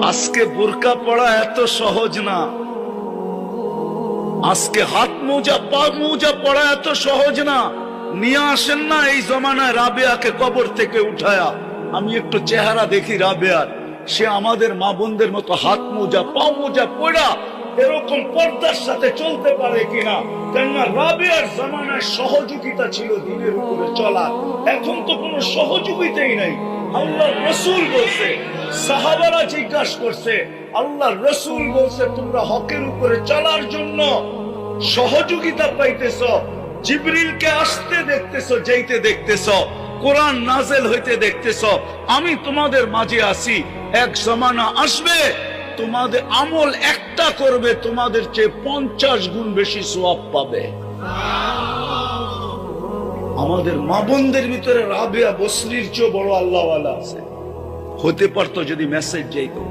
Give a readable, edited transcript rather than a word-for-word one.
আজকে বোরকা পড়া এত সহজ না, আজকে হাত মোজা পা মোজা পড়া এত সহজ না। নিয়ে আসেন না এই জমানায় রাবেয়াকে কবর থেকে উঠায়া, আমি একটু চেহারা দেখি রাবেয়ার, সে আমাদের মা বোনদের মতো হাত মোজা পা মোজা পড়া এরকম পর্দার সাথে চলতে পারে কিনা। কেননা রাবেয়ার জমানায় সহযোগিতা ছিল দিনের উপরে চলা, এখন তো কোনো সহযোগিতাই নাই। আল্লাহ রসুল বলছে, সাহাবারা জিজ্ঞাসা করছে, আল্লাহ রসুল বলছে তোমরা হকের উপরে চলার জন্য সহযোগিতা পাইতেছ, জিবরিলকে আসতে দেখতেছ, যাইতে দেখতেছ, কোরআন নাজেল হইতে দেখতেছ, আমি তোমাদের মাঝে আছি। এক জমানা আসবে তোমাদের আমল একটা করবে, তোমাদের চেয়ে 50 গুণ বেশি সওয়াব পাবে। আমাদের মা বোনদের ভিতরে রাবেয়া বসরির চেয়ে বড় আল্লাহওয়ালা আছে, হতে পারতো যদি মেসেজ যাইতো।